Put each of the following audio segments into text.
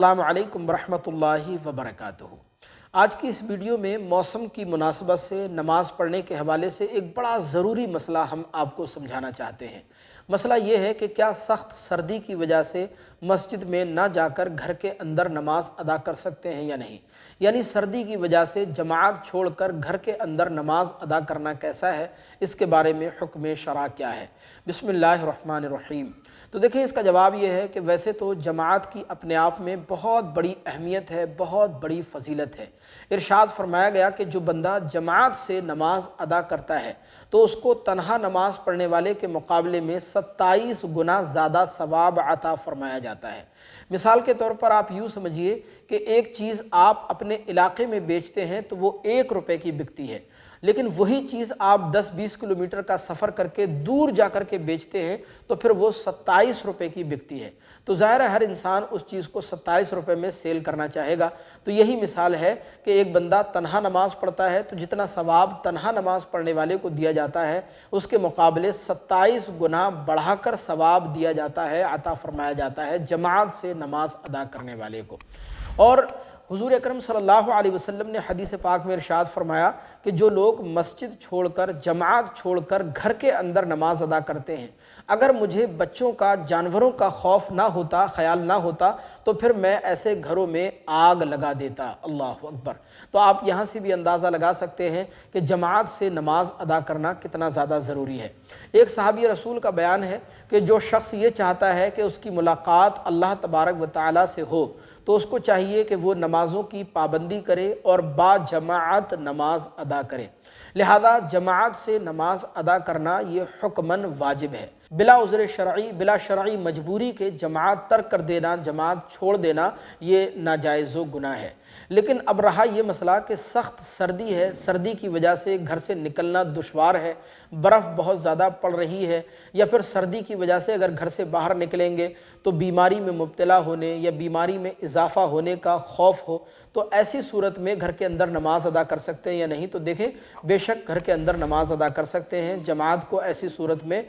अस्सलामु अलैकुम वरहमतुल्लाहि वबरकातुहू। आज की इस वीडियो में मौसम की मुनासबत से नमाज़ पढ़ने के हवाले से एक बड़ा ज़रूरी मसला हम आपको समझाना चाहते हैं। मसला ये है कि क्या सख्त सर्दी की वजह से मस्जिद में ना जाकर घर के अंदर नमाज अदा कर सकते हैं या नहीं, यानी सर्दी की वजह से जमात छोड़कर घर के अंदर नमाज अदा करना कैसा है, इसके बारे में हुक्म शरअ क्या है। बिस्मिल्लाहिर्रहमानिर्रहीम। तो देखिए, इसका जवाब ये है कि वैसे तो जमात की अपने आप में बहुत बड़ी अहमियत है, बहुत बड़ी फजीलत है। इरशाद फरमाया गया कि जो बंदा जमात से नमाज अदा करता है तो उसको तन्हा नमाज पढ़ने वाले के मुकाबले में 27 गुना ज़्यादा सवाब अता फरमाया जाता है। मिसाल के तौर पर आप यूँ समझिए कि एक चीज़ आप अपने इलाके में बेचते हैं तो वो 1 रुपये की बिकती है, लेकिन वही चीज़ आप 10-20 किलोमीटर का सफ़र करके दूर जा कर के बेचते हैं तो फिर वो 27 रुपये की बिकती है। तो ज़ाहिर है हर इंसान उस चीज़ को 27 रुपये में सेल करना चाहेगा। तो यही मिसाल है कि एक बंदा तन्हा नमाज़ पढ़ता है तो जितना सवाब तन्हा नमाज़ पढ़ने वाले को दिया जाता है उसके मुकाबले 27 गुना बढ़ाकर सवाब दिया जाता है, अता फरमाया जाता है जमात से नमाज अदा करने वाले को। और हुज़ूर अकरम सल्लल्लाहु अलैहि वसल्लम ने हदीस पाक में इरशाद फरमाया कि जो लोग मस्जिद छोड़कर जमात छोड़कर घर के अंदर नमाज अदा करते हैं, अगर मुझे बच्चों का जानवरों का खौफ ना होता, ख्याल ना होता, तो फिर मैं ऐसे घरों में आग लगा देता। अल्लाहु अकबर। तो आप यहाँ से भी अंदाज़ा लगा सकते हैं कि जमात से नमाज अदा करना कितना ज़्यादा ज़रूरी है। एक सहाबी रसूल का बयान है कि जो शख्स ये चाहता है कि उसकी मुलाकात अल्लाह तबारक व तआला से हो तो उसको चाहिए कि वो नमाज़ों की पाबंदी करे और बाजमात नमाज अदा करे। लिहाजा जमात से नमाज अदा करना ये हुक्मन वाजिब है। बिला उज़्र शरई, बिला शरई मजबूरी के जमात तर्क कर देना, जमात छोड़ देना ये नाजायज़ व गुनाह है। लेकिन अब रहा ये मसला कि सख्त सर्दी है, सर्दी की वजह से घर से निकलना दुश्वार है, बर्फ़ बहुत ज़्यादा पड़ रही है, या फिर सर्दी की वजह से अगर घर से बाहर निकलेंगे तो बीमारी में मुब्तला होने या बीमारी में इजाफ़ा होने का खौफ हो, तो ऐसी सूरत में घर के अंदर नमाज अदा कर सकते हैं या नहीं। तो देखें, बेशक घर के अंदर नमाज अदा कर सकते हैं। जमात को ऐसी सूरत में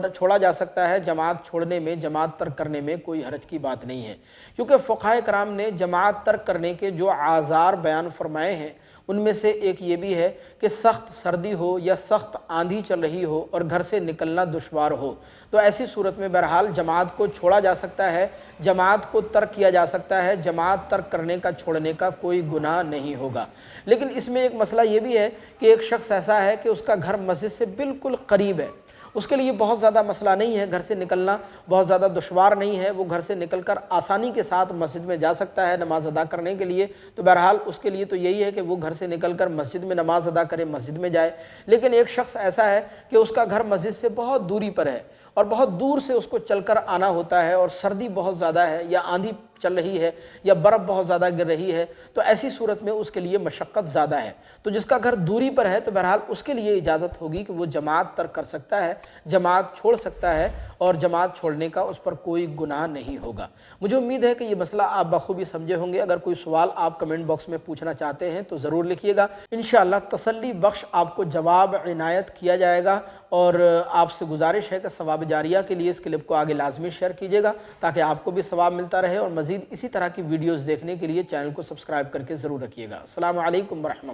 छोड़ा जा सकता है। जमात छोड़ने में, जमात तर्क करने में कोई हरज की बात नहीं है, क्योंकि फ़ुक़हा कराम ने जमात तर्क करने के जो आज़ार बयान फरमाए हैं उनमें से एक ये भी है कि सख्त सर्दी हो या सख्त आंधी चल रही हो और घर से निकलना दुश्वार हो, तो ऐसी सूरत में बहरहाल जमात को छोड़ा जा सकता है, जमात को तर्क किया जा सकता है। जमात तर्क करने का, छोड़ने का कोई गुनाह नहीं होगा। लेकिन इसमें एक मसला ये भी है कि एक शख्स ऐसा है कि उसका घर मस्जिद से बिल्कुल करीब है, उसके लिए बहुत ज़्यादा मसला नहीं है, घर से निकलना बहुत ज़्यादा दुश्वार नहीं है, वो घर से निकलकर आसानी के साथ मस्जिद में जा सकता है नमाज अदा करने के लिए। तो बहरहाल उसके लिए तो यही है कि वो घर से निकलकर मस्जिद में नमाज अदा करे, मस्जिद में जाए। लेकिन एक शख्स ऐसा है कि उसका घर मस्जिद से बहुत दूरी पर है और बहुत दूर से उसको चलकर आना होता है और सर्दी बहुत ज़्यादा है या आंधी चल रही है या बर्फ़ बहुत ज़्यादा गिर रही है, तो ऐसी सूरत में उसके लिए मशक्क़त ज़्यादा है। तो जिसका घर दूरी पर है तो बहरहाल उसके लिए इजाज़त होगी कि वो जमात तर्क कर सकता है, जमात छोड़ सकता है और जमात छोड़ने का उस पर कोई गुनाह नहीं होगा। मुझे उम्मीद है कि ये मसला आप बखूबी समझे होंगे। अगर कोई सवाल आप कमेंट बॉक्स में पूछना चाहते हैं तो ज़रूर लिखिएगा। इंशाअल्लाह तसल्ली बख्श आपको जवाब इनायत किया जाएगा। और आपसे गुजारिश है कि सवाब जारिया के लिए इस क्लिप को आगे लाजमी शेयर कीजिएगा ताकि आपको भी सवाब मिलता रहे। और मज़ीद इसी तरह की वीडियोज़ देखने के लिए चैनल को सब्सक्राइब करके ज़रूर रखिएगा। अस्सलामु अलैकुम वरहमतुल्लाह।